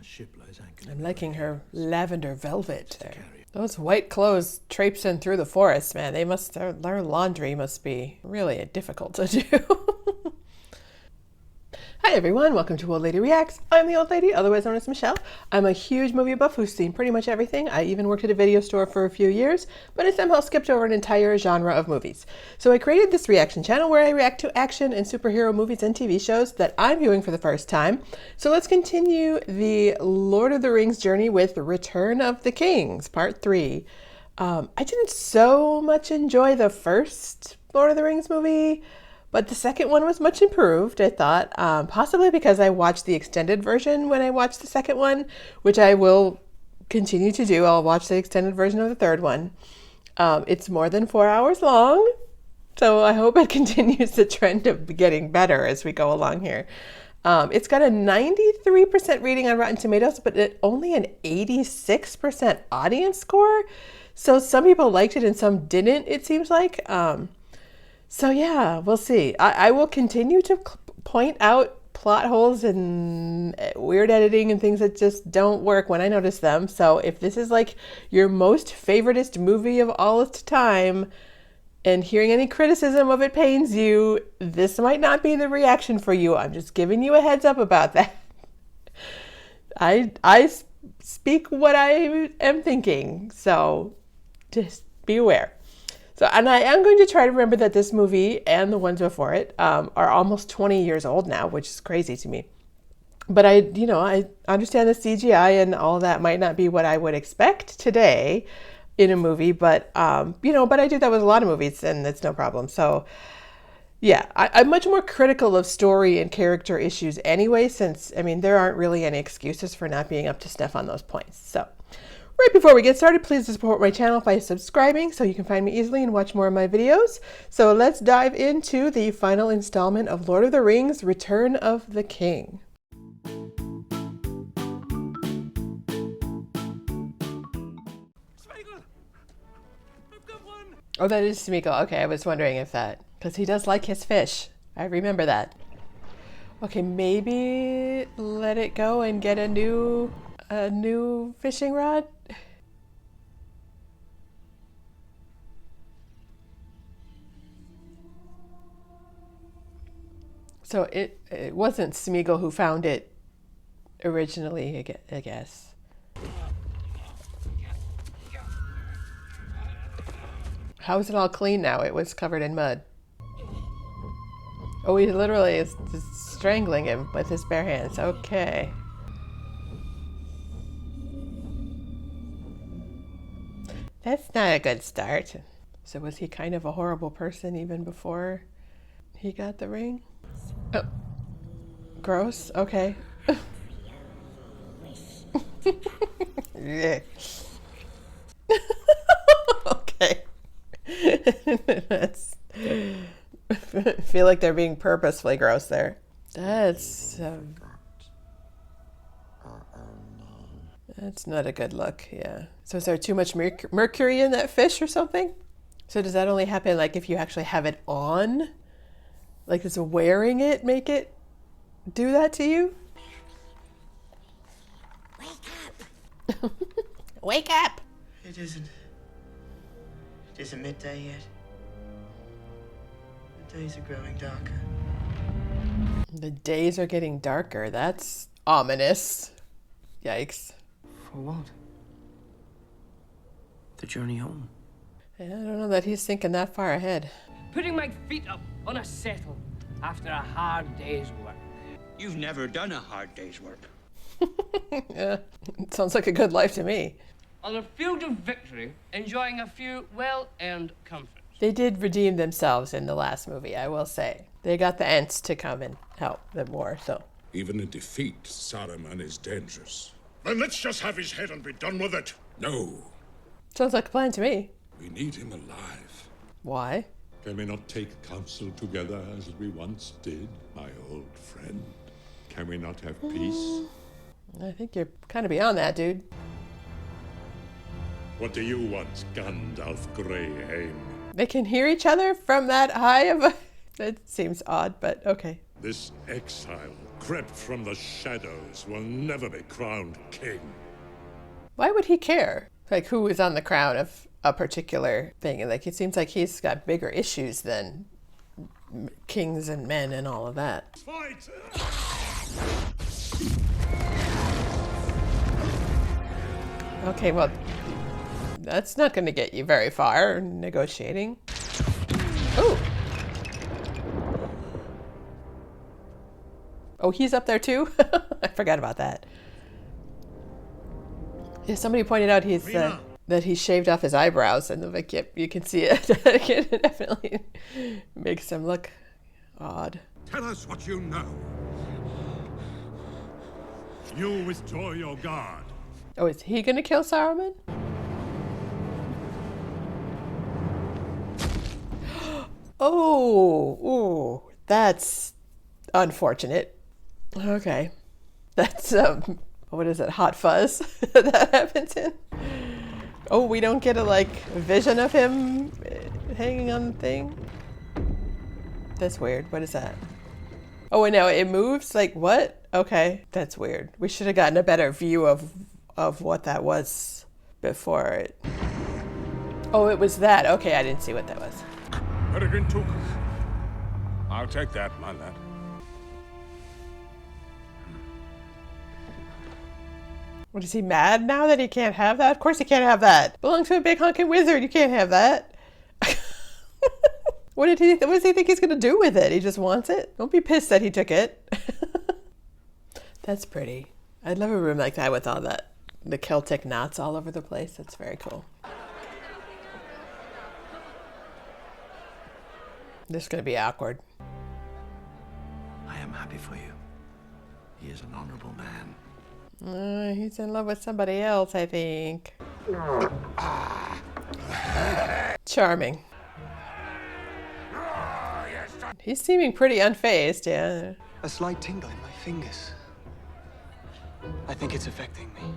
A ship lies anchored. I'm liking her lavender velvet there. Those white clothes traipsing through the forest, man, their laundry must be really difficult to do. Hi everyone, welcome to Old Lady Reacts. I'm the Old Lady, otherwise known as Michelle. I'm a huge movie buff who's seen pretty much everything. I even worked at a video store for a few years, but I somehow skipped over an entire genre of movies. So I created this reaction channel where I react to action and superhero movies and TV shows that I'm viewing for the first time. So let's continue the Lord of the Rings journey with Return of the Kings, Part 3. I didn't so much enjoy the first Lord of the Rings movie, but the second one was much improved, I thought, possibly because I watched the extended version when I watched the second one, which I will continue to do. I'll watch the extended version of the third one. It's more than 4 hours long, so I hope it continues the trend of getting better as we go along here. It's got a 93% rating on Rotten Tomatoes, but only an 86% audience score. So some people liked it and some didn't, it seems like. So yeah, we'll see. I will continue to point out plot holes and weird editing and things that just don't work when I notice them. So if this is like your most favoritist movie of all time and hearing any criticism of it pains you, this might not be the reaction for you. I'm just giving you a heads up about that. I speak what I am thinking, so just be aware. So, and I am going to try to remember that this movie and the ones before it are almost 20 years old now, which is crazy to me. But I understand the CGI and all that might not be what I would expect today in a movie, but but I do that with a lot of movies and it's no problem. So yeah, I'm much more critical of story and character issues anyway, since, there aren't really any excuses for not being up to snuff on those points. So right before we get started, please support my channel by subscribing so you can find me easily and watch more of my videos. So let's dive into the final installment of Lord of the Rings, Return of the King. Smeagol! I've got one! Oh, that is Smeagol. Okay, I was wondering if that, because he does like his fish. I remember that. Okay, maybe let it go and get a new fishing rod. So it wasn't Smeagol who found it originally, I guess. How is it all clean now? It was covered in mud. Oh, he literally is strangling him with his bare hands. Okay. That's not a good start. So was he kind of a horrible person even before he got the ring? Oh. Gross? Okay. Yeah. Okay. That's... I feel like they're being purposefully gross there. That's not a good look, yeah. So is there too much mercury in that fish or something? So does that only happen like if you actually have it on? Like does wearing it make it do that to you? Wake up! Wake up! It isn't midday yet. The days are growing darker. The days are getting darker. That's ominous. Yikes. For what? The journey home. Yeah, I don't know that he's thinking that far ahead. Putting my feet up on a settle after a hard day's work. You've never done a hard day's work. Yeah, sounds like a good life to me. On a field of victory, enjoying a few well-earned comforts. They did redeem themselves in the last movie, I will say. They got the Ents to come and help them more, so. Even in defeat, Saruman is dangerous. Then let's just have his head and be done with it. No, Sounds like a plan to me. we need him alive. Why? Can we not take counsel together as we once did, my old friend? Can we not have peace? I think you're kind of beyond that, dude. What do you want, Gandalf Greyhaim? They can hear each other from that high of a... That seems odd, but okay. This exile crept from the shadows will never be crowned king. Why would he care? Like, who is on the crown of a particular thing? Like, it seems like he's got bigger issues than kings and men and all of that. Fight! Okay, well, that's not going to get you very far negotiating. Oh! Oh, he's up there too? I forgot about that. Yeah, somebody pointed out that he shaved off his eyebrows, and like, yep, you can see it. It definitely makes him look odd. Tell us what you know. You withdraw your guard. Oh, is he gonna kill Saruman? Oh, that's unfortunate. Okay, that's what is it? Hot fuzz that happens in. Oh, we don't get a like vision of him hanging on the thing. That's weird. What is that? Oh, and now it moves. Like what? Okay, that's weird. We should have gotten a better view of what that was before it. Oh, it was that. Okay, I didn't see what that was. Peregrine took. I'll take that, my lad. What, is he mad now that he can't have that? Of course he can't have that. Belongs to a big honking wizard. You can't have that. What does he think he's gonna do with it? He just wants it? Don't be pissed that he took it. That's pretty. I'd love a room like that with all the Celtic knots all over the place. That's very cool. This is gonna be awkward. I am happy for you. He is an honorable man. He's in love with somebody else, I think. Charming. He's seeming pretty unfazed, yeah. A slight tingle in my fingers. I think it's affecting me.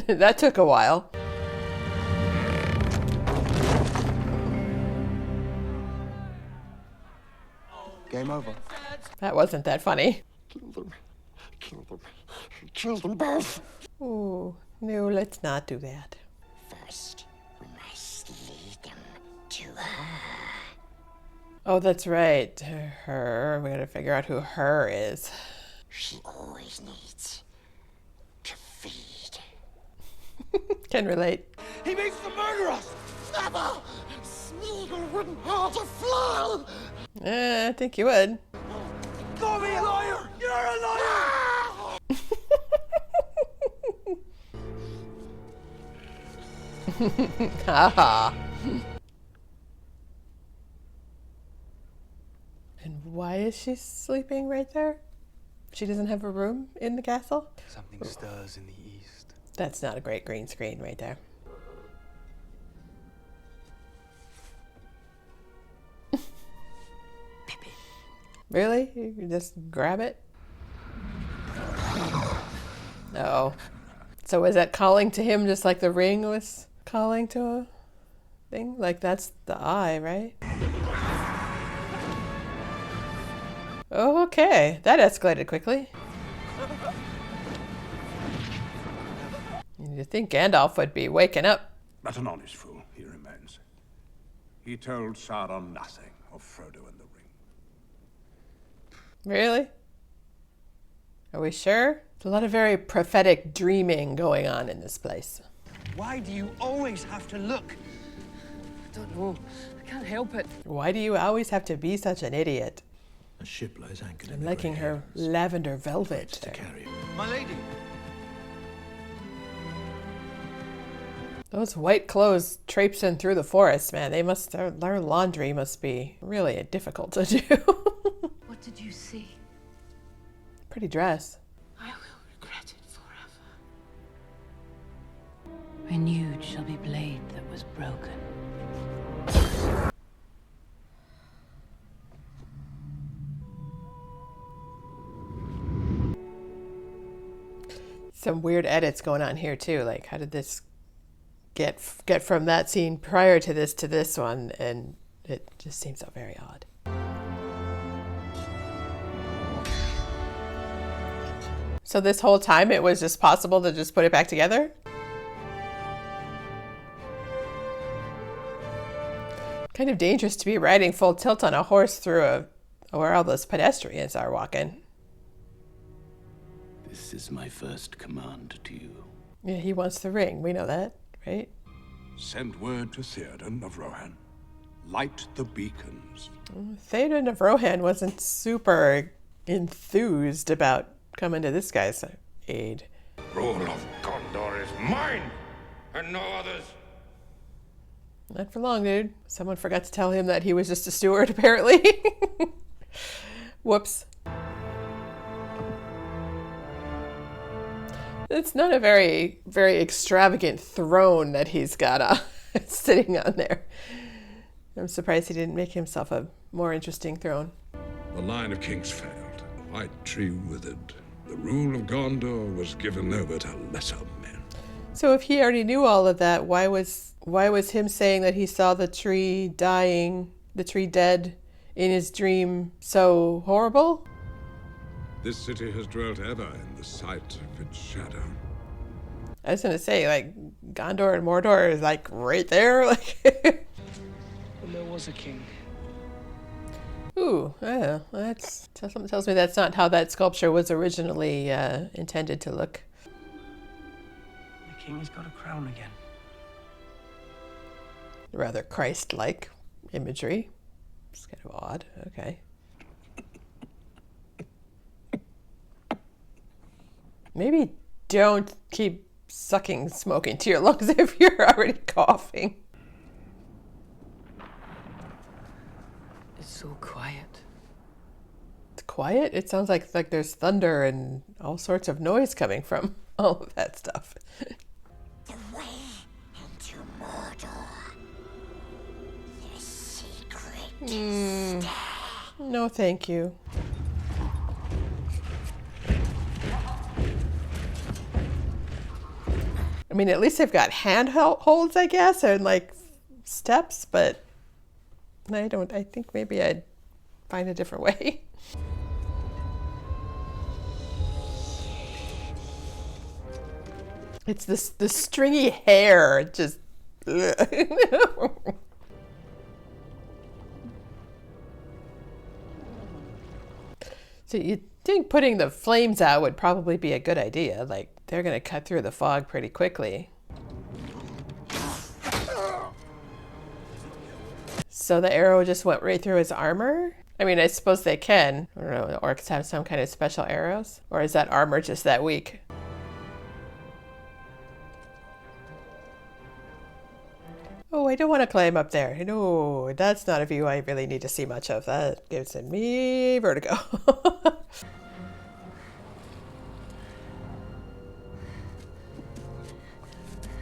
That took a while. Game over. That wasn't that funny. Kill them. Kill them. Kill them both. Ooh, no, let's not do that. First, we must lead them to her. Oh, that's right. Her. We gotta figure out who her is. She always needs to feed. Can relate. He means to murder us! Never! Smeagol wouldn't hurt a fly! I think you would. Call me a liar! You're a liar! Haha. And why is she sleeping right there? She doesn't have a room in the castle? Something stirs in the east. That's not a great green screen right there. Really? You can just grab it? No. So is that calling to him just like the ring was calling to a thing? Like that's the eye, right? Oh, okay. That escalated quickly. You'd think Gandalf would be waking up. But an honest fool he remains. He told Sauron nothing of Frodo and the ring. Really? Are we sure? There's a lot of very prophetic dreaming going on in this place. Why do you always have to look? I don't know. I can't help it. Why do you always have to be such an idiot? A ship lies anchored in I'm the liking grey her hills. lavender velvet. To carry. My lady. Those white clothes traipsing through the forest, man, their laundry must be really difficult to do. What did you see? Pretty dress. I will regret it forever. Renewed shall be blade that was broken. Some weird edits going on here too. Like, how did this get from that scene prior to this one? And it just seems so very odd. So this whole time it was just possible to just put it back together? Kind of dangerous to be riding full tilt on a horse through where all those pedestrians are walking. This is my first command to you. Yeah, he wants the ring. We know that, right? Send word to Theoden of Rohan. Light the beacons. Theoden of Rohan wasn't super enthused about coming to this guy's aid. Rule of Gondor is mine, and no others. Not for long, dude. Someone forgot to tell him that he was just a steward, apparently. Whoops. It's not a very, very extravagant throne that he's got sitting on there. I'm surprised he didn't make himself a more interesting throne. The line of kings failed. White tree withered. The rule of Gondor was given over to lesser men. So if he already knew all of that, why was him saying that he saw the tree dying, the tree dead in his dream so horrible? This city has dwelt ever in the sight of its shadow. I was gonna say, like, Gondor and Mordor is like right there, like. But there was a king. Ooh, yeah, something tells me that's not how that sculpture was originally intended to look. The king has got a crown again. Rather Christ-like imagery. It's kind of odd. Okay. Maybe don't keep sucking smoke into your lungs if you're already coughing. It's so quiet. It's quiet? It sounds like there's thunder and all sorts of noise coming from all of that stuff. The way into Mordor. The secret to stay. No, thank you. I mean, at least they've got handholds, I guess, and like steps, but I think maybe I'd find a different way. It's the stringy hair, just. So you'd think putting the flames out would probably be a good idea. Like, they're going to cut through the fog pretty quickly. So the arrow just went right through his armor? I mean, I suppose they can. I don't know, the orcs have some kind of special arrows? Or is that armor just that weak? Oh, I don't want to climb up there. No, that's not a view I really need to see much of. That gives me vertigo.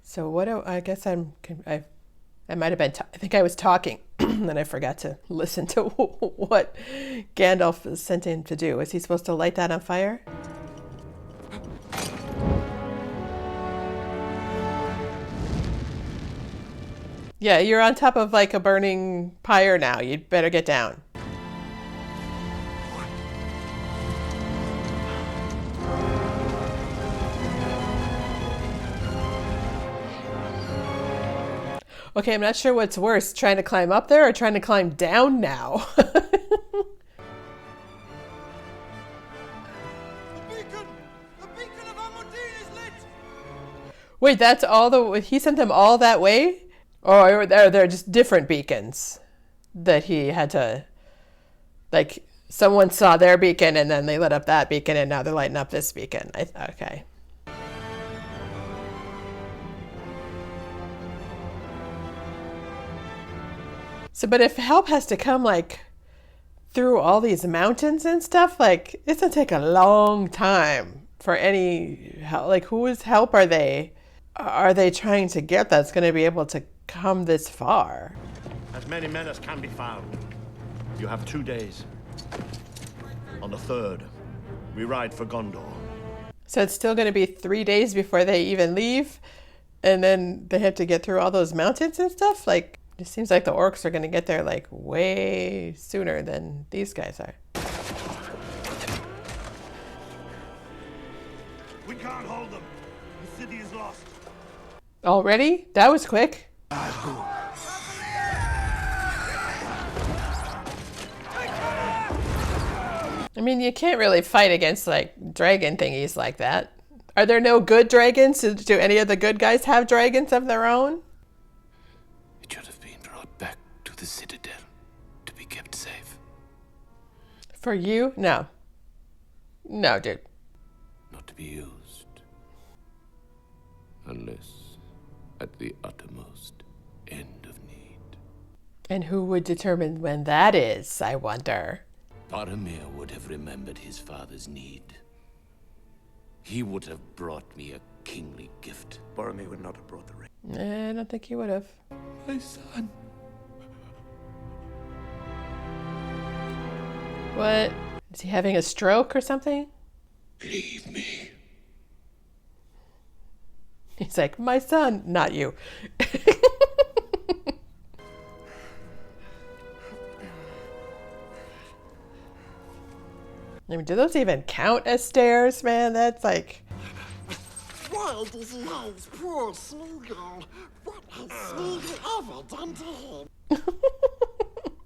So what do I guess I might have been, I think I was talking and I forgot to listen to what Gandalf sent him to do. Was he supposed to light that on fire? Yeah, you're on top of like a burning pyre now. You'd better get down. Okay, I'm not sure what's worse, trying to climb up there or trying to climb down now. Wait, that's all he sent them all that way? Or they're just different beacons that he had to, like, someone saw their beacon and then they lit up that beacon and now they're lighting up this beacon. Okay. So, but if help has to come, like, through all these mountains and stuff, like, it's gonna take a long time for any help. Like, whose help are they trying to get that's gonna be able to come this far? As many men as can be found. You have 2 days. On the 3rd, we ride for Gondor. So it's still gonna be 3 days before they even leave, and then they have to get through all those mountains and stuff? Like, it seems like the orcs are going to get there like way sooner than these guys are. cannot hold them. The city is lost. Already? That was quick. I mean, you can't really fight against, like, dragon thingies like that. Are there no good dragons? Do any of the good guys have dragons of their own? It should have been brought back to the Citadel to be kept safe. For you? No. No, dude. Not to be used. Unless at the uttermost end of need. And who would determine when that is, I wonder? Boromir would have remembered his father's need. He would have brought me a kingly gift. Boromir would not have brought the ring. I don't think he would have. My son. What? Is he having a stroke or something? Leave me. He's like, my son, not you. I mean, do those even count as stairs, man? That's like... Why does he have poor Smeagol? What has Smeagol ever done to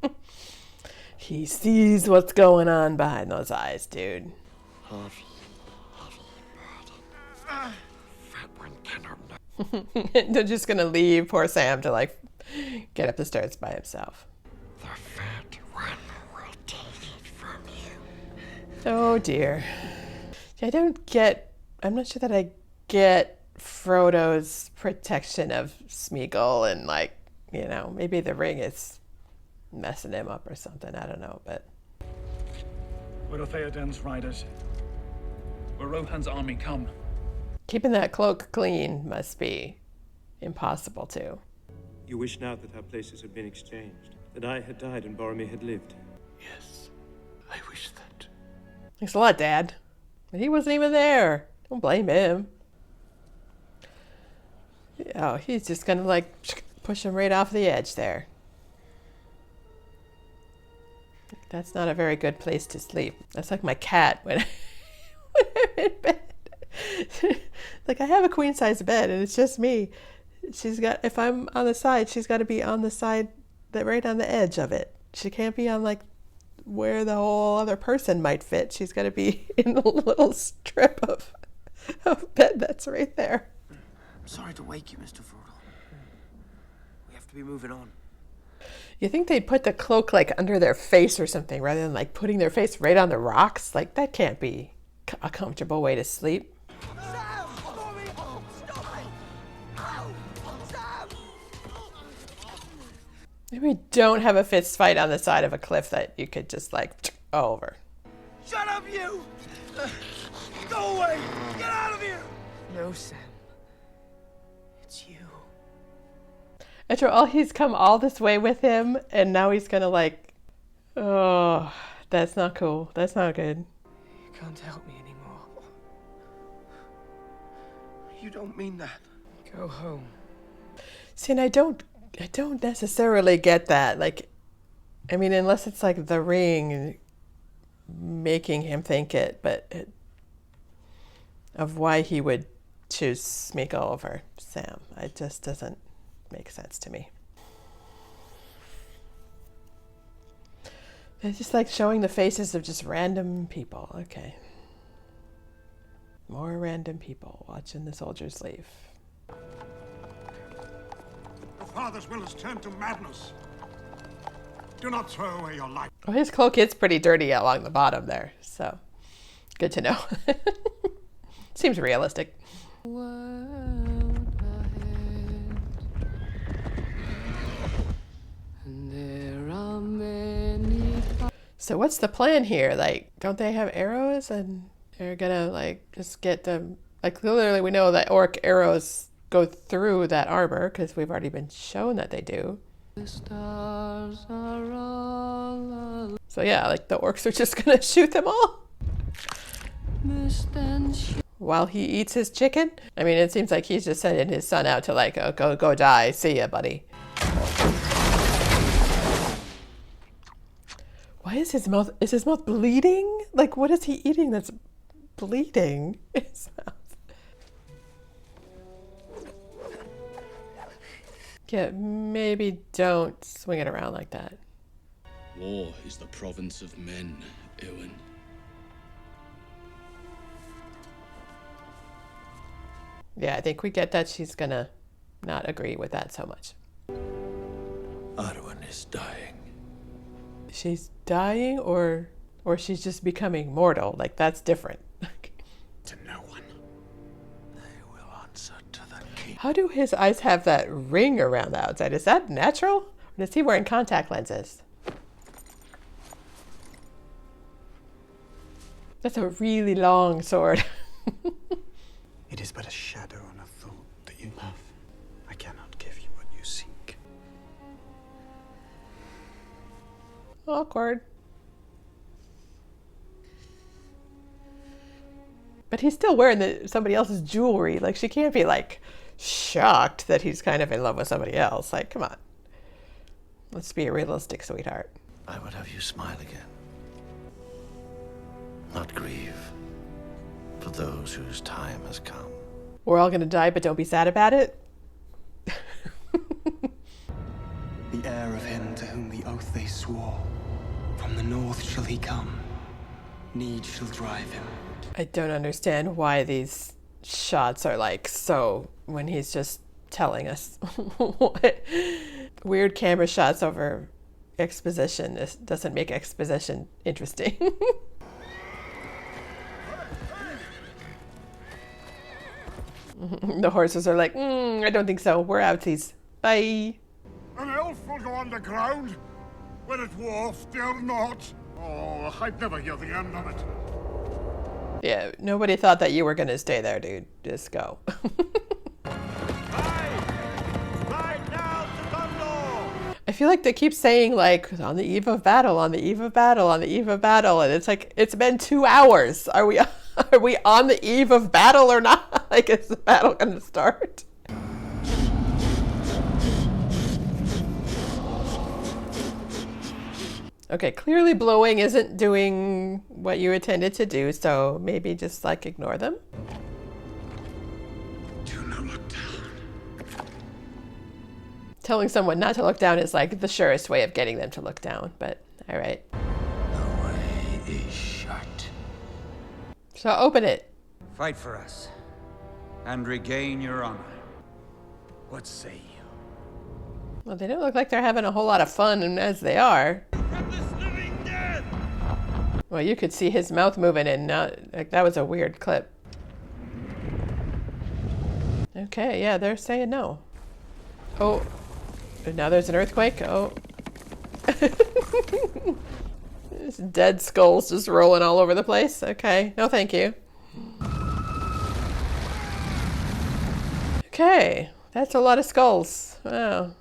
him? He sees what's going on behind those eyes, dude. Heavy burden. That one cannot know. They're just gonna leave poor Sam to, like, get up the stairs by himself. The fat one will take it from you. Oh dear. I'm not sure that I get Frodo's protection of Smeagol, and, like, you know, maybe the ring is messing him up or something. I don't know, but... Where are Theoden's riders? Where Rohan's army come? Keeping that cloak clean must be impossible too. You wish now that our places had been exchanged, that I had died and Boromir had lived. Yes, I wish that. Thanks a lot, Dad. But he wasn't even there. Don't blame him. Oh, he's just gonna, like, push him right off the edge there. That's not a very good place to sleep. That's like my cat when I'm in bed. Like, I have a queen size bed and it's just me. If I'm on the side, she's got to be on the side right on the edge of it. She can't be on, like, where the whole other person might fit. She's got to be in the little strip of bed that's right there. I'm sorry to wake you, Mr. Frodo. We have to be moving on. You think they'd put the cloak, like, under their face or something rather than, like, putting their face right on the rocks? Like, that can't be a comfortable way to sleep. Maybe don't have a fist fight on the side of a cliff that you could just, like, over. Shut up, you! Go away! Get out of here! No, Sam. It's you. After all, he's come all this way with him, and now he's gonna, like... Oh, that's not cool. That's not good. You can't help me anymore. You don't mean that. Go home. See, and I don't necessarily get that. Like, I mean, unless it's like the ring making him think it, but of why he would choose Smeagol over Sam. It just doesn't make sense to me. It's just like showing the faces of just random people. Okay. More random people watching the soldiers leave. Your father's will has turned to madness. Do not throw away your life. Oh, his cloak is pretty dirty along the bottom there, so good to know. Seems realistic. So what's the plan here? Like, don't they have arrows and they're gonna, like, just get them? Like, clearly we know that orc arrows go through that armor because we've already been shown that they do. So yeah, like, the orcs are just gonna shoot them all while he eats his chicken. I mean, it seems like he's just sending his son out to, like, oh, go die. See ya, buddy. Why is his mouth bleeding? Like, what is he eating that's bleeding? His mouth. Yeah, maybe don't swing it around like that. War is the province of men, Eowyn. Yeah, I think we get that she's gonna not agree with that so much. Arwen is dying. She's dying or she's just becoming mortal. Like, that's different. To no one. They will answer to the king. How do his eyes have that ring around the outside? Is that natural? Or is he wearing contact lenses? That's a really long sword. It is but a shadow and a thought that you have. I cannot give you what you seek. Awkward. But he's still wearing somebody else's jewelry. Like, she can't be, like, shocked that he's kind of in love with somebody else. Like, come on. Let's be a realistic sweetheart. I would have you smile again. Not grieve. For those whose time has come. We're all gonna die, but don't be sad about it? The heir of him to whom the oath they swore. From the north shall he come. Need shall drive him. I don't understand why these shots are like so when he's just telling us what weird camera shots over exposition. This doesn't make exposition interesting. The horses are like, I don't think so. We're outies. Bye. An elf will go underground? When a dwarf dare not? Oh, I'd never hear the end of it. Yeah, nobody thought that you were gonna stay there, dude. Just go. I feel like they keep saying, like, on the eve of battle, on the eve of battle, on the eve of battle, and it's like, it's been 2 hours. Are we on the eve of battle or not? Like, is the battle gonna start? Okay, clearly blowing isn't doing what you intended to do, so maybe just, like, ignore them. Do not look down. Telling someone not to look down is, like, the surest way of getting them to look down, but all right. The way is shut. So open it. Fight for us, and regain your honor. What say you? Well, they don't look like they're having a whole lot of fun as they are. Well, you could see his mouth moving and not, like, that was a weird clip. Okay, yeah, they're saying no. Oh, now there's an earthquake. Oh. There's dead skulls just rolling all over the place. Okay, no thank you. Okay, that's a lot of skulls. Wow.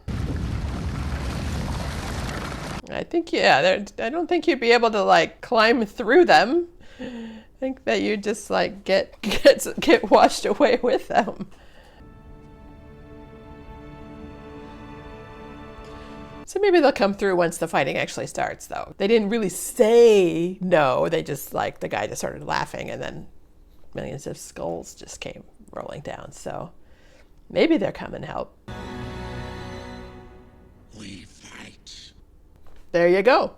I think, yeah, I don't think you'd be able to, like, climb through them. I think that you just, like, get washed away with them. So maybe they'll come through once the fighting actually starts, though. They didn't really say no. They just, like, the guy just started laughing, and then millions of skulls just came rolling down. So maybe they'll come and help. We fight. There you go.